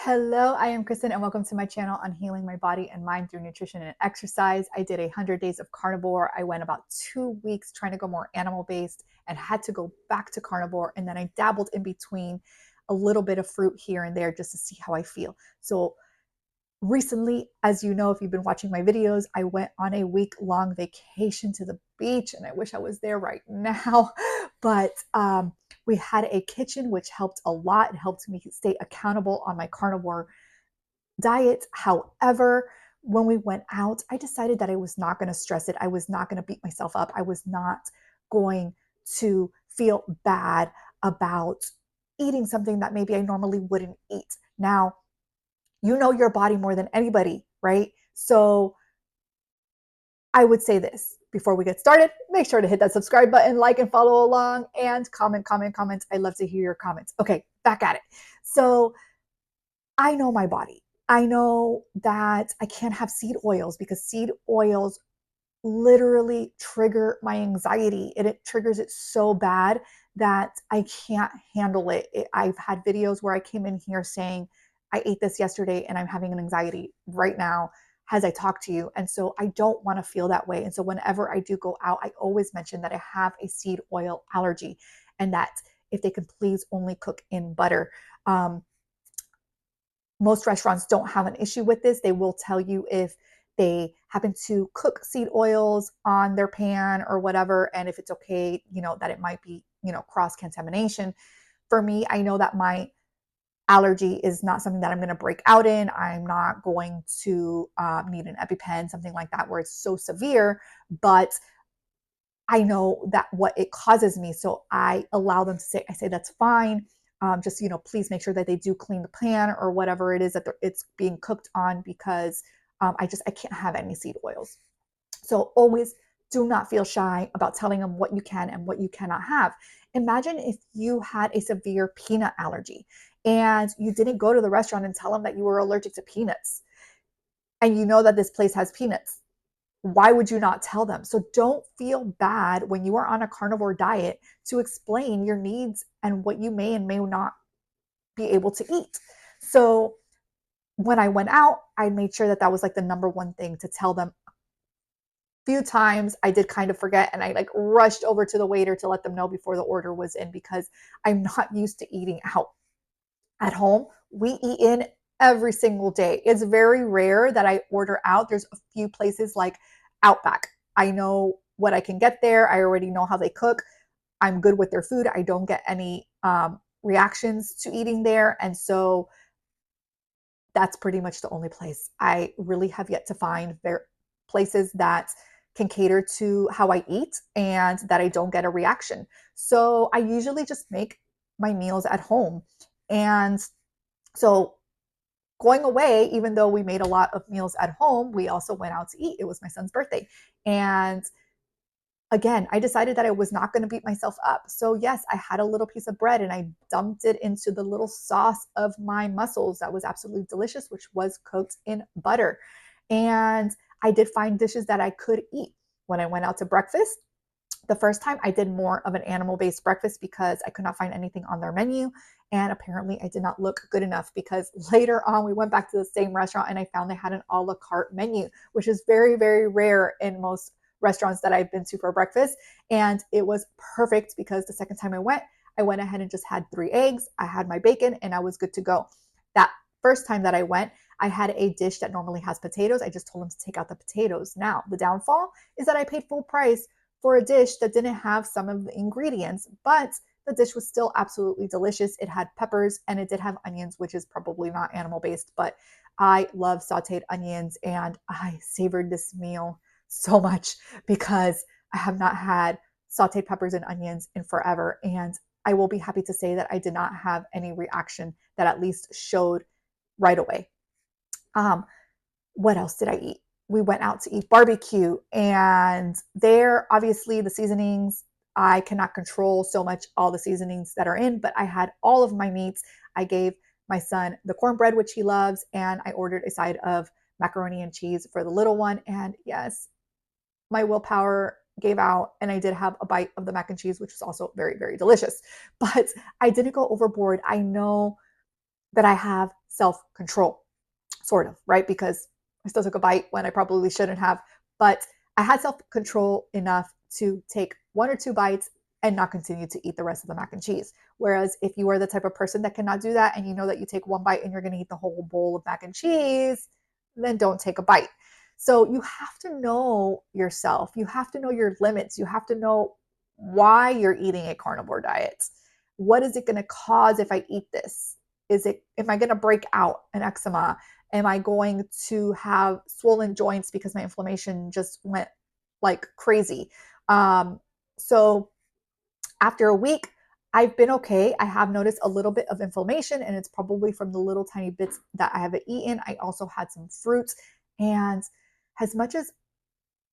Hello, I am Kristen, and welcome to my channel on healing my body and mind through nutrition and exercise. I did 100 days of carnivore. I went about 2 weeks trying to go more animal based and had to go back to carnivore. And then I dabbled in between a little bit of fruit here and there just to see how I feel. So recently, as you know, if you've been watching my videos, I went on a week-long vacation to the beach, and I wish I was there right now. But we had a kitchen, which helped a lot. It helped me stay accountable on my carnivore diet. However, when we went out, I decided that I was not going to stress it. I was not going to beat myself up. I was not going to feel bad about eating something that maybe I normally wouldn't eat. Now, you know your body more than anybody, right? So I would say this before we get started: make sure to hit that subscribe button, like and follow along, and comment. I love to hear your comments. Okay, back at it. So I know my body. I know that I can't have seed oils because seed oils literally trigger my anxiety, and it triggers it so bad that I can't handle it. I've had videos where I came in here saying, I ate this yesterday and I'm having an anxiety right now as I talk to you. And so I don't want to feel that way. And so whenever I do go out, I always mention that I have a seed oil allergy and that if they can please only cook in butter. Most restaurants don't have an issue with this. They will tell you if they happen to cook seed oils on their pan or whatever, and if it's okay, that it might be, cross contamination. For me, I know that my allergy is not something that I'm going to break out in. I'm not going to need an EpiPen, something like that, where it's so severe, but I know that what it causes me. So I allow them to say, I say, that's fine. Just, please make sure that they do clean the pan or whatever it is that it's being cooked on, because I can't have any seed oils. So always do not feel shy about telling them what you can and what you cannot have. Imagine if you had a severe peanut allergy and you didn't go to the restaurant and tell them that you were allergic to peanuts, and you know that this place has peanuts. Why would you not tell them? So don't feel bad when you are on a carnivore diet to explain your needs and what you may and may not be able to eat. So when I went out, I made sure that that was like the number one thing to tell them. Few times I did kind of forget, and I like rushed over to the waiter to let them know before the order was in, because I'm not used to eating out. At home, we eat in every single day. It's very rare that I order out. There's a few places like Outback. I know what I can get there. I already know how they cook. I'm good with their food. I don't get any reactions to eating there. And so that's pretty much the only place. I really have yet to find places that can cater to how I eat and that I don't get a reaction. So I usually just make my meals at home. And so going away, even though we made a lot of meals at home, we also went out to eat. It was my son's birthday. And again, I decided that I was not going to beat myself up. So, yes, I had a little piece of bread and I dumped it into the little sauce of my mussels that was absolutely delicious, which was cooked in butter. And I did find dishes that I could eat. When I went out to breakfast, the first time I did more of an animal based breakfast because I could not find anything on their menu. And apparently I did not look good enough, because later on we went back to the same restaurant and I found they had an a la carte menu, which is very, very rare in most restaurants that I've been to for breakfast. And it was perfect because the second time I went ahead and just had 3 eggs. I had my bacon and I was good to go. That first time that I went, I had a dish that normally has potatoes. I just told them to take out the potatoes. Now, the downfall is that I paid full price for a dish that didn't have some of the ingredients, but the dish was still absolutely delicious. It had peppers and it did have onions, which is probably not animal based, but I love sauteed onions and I savored this meal so much because I have not had sauteed peppers and onions in forever. And I will be happy to say that I did not have any reaction that at least showed right away. Um, what else did I eat? We went out to eat barbecue, and there, obviously, the seasonings, I cannot control so much all the seasonings that are in, but I had all of my meats. I gave my son the cornbread, which he loves, and I ordered a side of macaroni and cheese for the little one. And yes, my willpower gave out, and I did have a bite of the mac and cheese, which was also very, very delicious. But I didn't go overboard. I know that I have self-control, sort of, right? Because I still took a bite when I probably shouldn't have, but I had self-control enough to take 1 or 2 bites and not continue to eat the rest of the mac and cheese. Whereas if you are the type of person that cannot do that and you know that you take 1 bite and you're going to eat the whole bowl of mac and cheese, then don't take a bite. So you have to know yourself. You have to know your limits. You have to know why you're eating a carnivore diet. What is it going to cause if I eat this? Am I going to break out an eczema? Am I going to have swollen joints because my inflammation just went like crazy? So after a week, I've been okay. I have noticed a little bit of inflammation, and it's probably from the little tiny bits that I haven't eaten. I also had some fruits. And as much as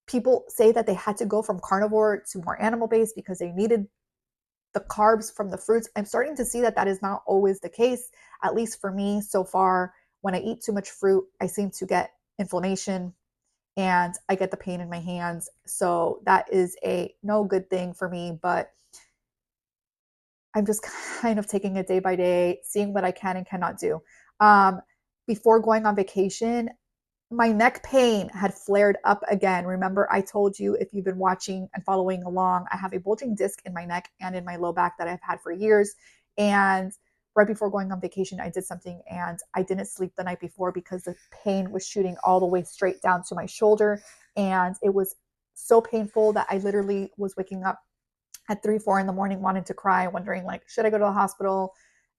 people say that they had to go from carnivore to more animal based because they needed the carbs from the fruits, I'm starting to see that that is not always the case, at least for me so far. When I eat too much fruit, I seem to get inflammation and I get the pain in my hands. So that is a no good thing for me, but I'm just kind of taking it day by day, seeing what I can and cannot do. Um, Before going on vacation, my neck pain had flared up again. Remember, I told you, if you've been watching and following along, I have a bulging disc in my neck and in my low back that I've had for years. And right before going on vacation, I did something and I didn't sleep the night before because the pain was shooting all the way straight down to my shoulder. And it was so painful that I literally was waking up at 3, 4 in the morning wanting to cry, wondering like, should I go to the hospital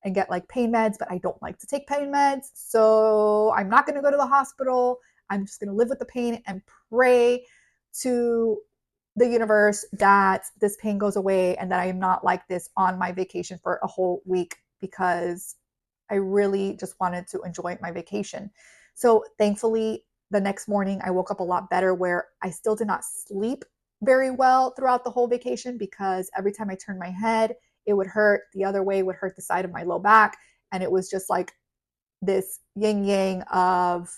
and get like pain meds? But I don't like to take pain meds. So I'm not going to go to the hospital. I'm just going to live with the pain and pray to the universe that this pain goes away and that I am not like this on my vacation for a whole week, because I really just wanted to enjoy my vacation. So thankfully, the next morning I woke up a lot better, where I still did not sleep very well throughout the whole vacation because every time I turned my head, it would hurt. The other way would hurt the side of my low back. And it was just like this yin yang of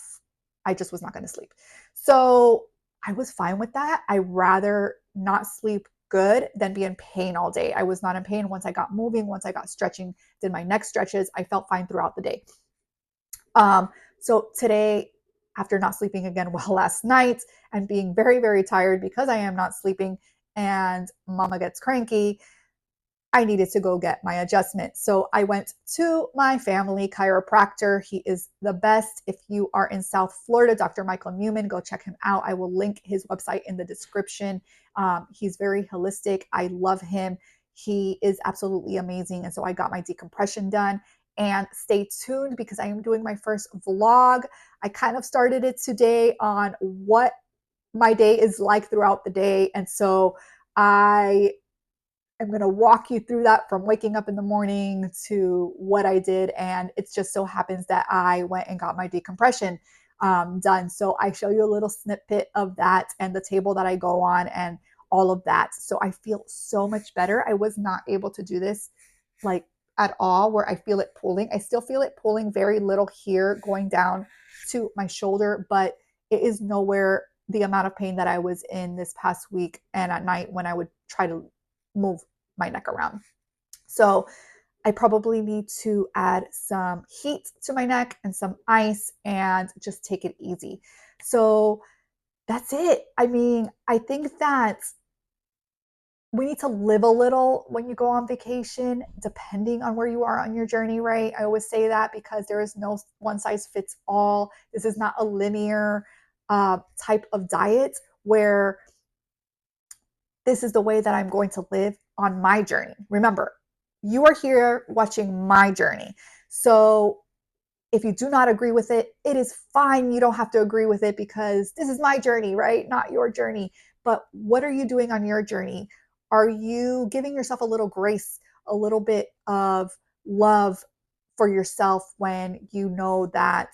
I just was not going to sleep. So I was fine with that. I rather not sleep good than be in pain all day. I was not in pain once I got moving, once I got stretching, did my neck stretches. I felt fine throughout the day. So today, after not sleeping again well last night and being very, very tired because I am not sleeping and mama gets cranky, I needed to go get my adjustment. So I went to my family chiropractor. He is the best. If you are in South Florida, Dr. Michael Newman, go check him out. I will link his website in the description. He's very holistic. I love him. He is absolutely amazing. And so I got my decompression done. And stay tuned because I am doing my first vlog. I kind of started it today on what my day is like throughout the day. And so I'm going to walk you through that from waking up in the morning to what I did. And it just so happens that I went and got my decompression done. So I show you a little snippet of that and the table that I go on and all of that. So I feel so much better. I was not able to do this like at all where I feel it pulling. I still feel it pulling very little here going down to my shoulder, but it is nowhere the amount of pain that I was in this past week and at night when I would try to move my neck around. So I probably need to add some heat to my neck and some ice and just take it easy. So that's it. I mean, I think that we need to live a little when you go on vacation, depending on where you are on your journey, right? I always say that because there is no one size fits all. This is not a linear type of diet where this is the way that I'm going to live on my journey. Remember, you are here watching my journey. So if you do not agree with it, it is fine. You don't have to agree with it because this is my journey, right? Not your journey. But what are you doing on your journey? Are you giving yourself a little grace, a little bit of love for yourself when you know that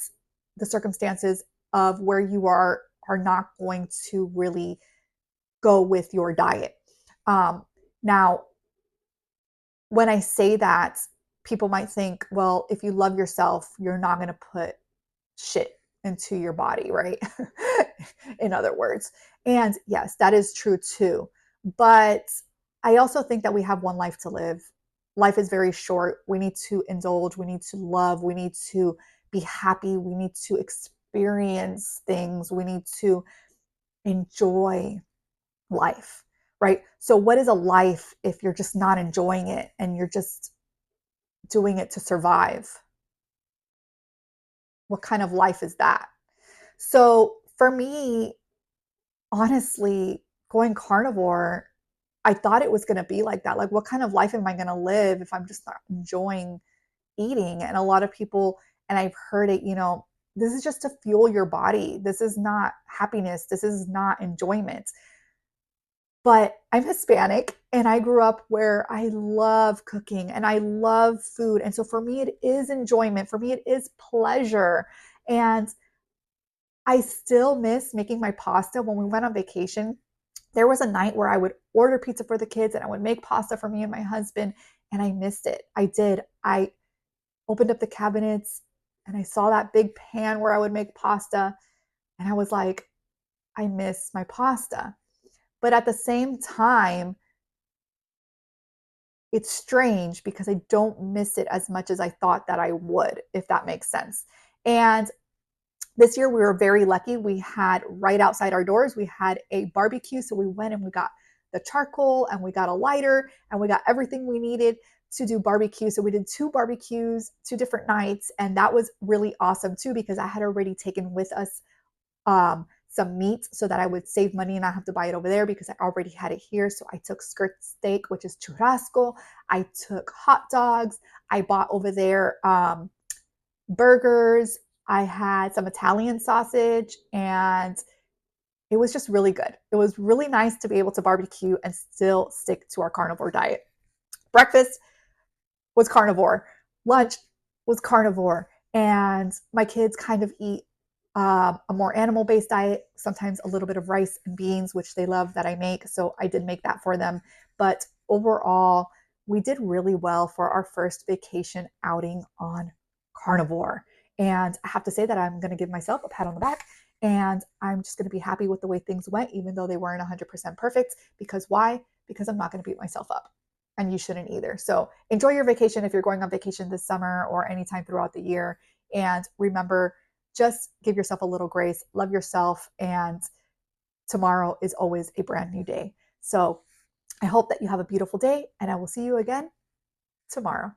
the circumstances of where you are not going to really go with your diet? Now, when I say that, people might think, well, if you love yourself, you're not going to put shit into your body, right? In other words. And yes, that is true too. But I also think that we have one life to live. Life is very short. We need to indulge. We need to love. We need to be happy. We need to experience things. We need to enjoy life, right? So, what is a life if you're just not enjoying it and you're just doing it to survive? What kind of life is that? So, for me, honestly, going carnivore, I thought it was going to be like that. Like, what kind of life am I going to live if I'm just not enjoying eating? And a lot of people, and I've heard it, this is just to fuel your body. This is not happiness. This is not enjoyment. But I'm Hispanic and I grew up where I love cooking and I love food. And so for me, it is enjoyment. For me, it is pleasure. And I still miss making my pasta. When we went on vacation, there was a night where I would order pizza for the kids and I would make pasta for me and my husband. And I missed it. I did. I opened up the cabinets and I saw that big pan where I would make pasta. And I was like, I miss my pasta. But at the same time, it's strange because I don't miss it as much as I thought that I would, if that makes sense. And this year we were very lucky. We had right outside our doors, we had a barbecue. So we went and we got the charcoal and we got a lighter and we got everything we needed to do barbecue. So we did 2 barbecues, 2 different nights. And that was really awesome too, because I had already taken with us some meat so that I would save money and not have to buy it over there because I already had it here. So I took skirt steak, which is churrasco. I took hot dogs. I bought over there burgers. I had some Italian sausage and it was just really good. It was really nice to be able to barbecue and still stick to our carnivore diet. Breakfast was carnivore. Lunch was carnivore. And my kids kind of eat a more animal based diet, sometimes a little bit of rice and beans, which they love that I make. So I did make that for them. But overall, we did really well for our first vacation outing on carnivore. And I have to say that I'm going to give myself a pat on the back. And I'm just going to be happy with the way things went, even though they weren't 100% perfect. Because why? Because I'm not going to beat myself up. And you shouldn't either. So enjoy your vacation if you're going on vacation this summer or anytime throughout the year. And remember, just give yourself a little grace, love yourself, and tomorrow is always a brand new day. So I hope that you have a beautiful day, and I will see you again tomorrow.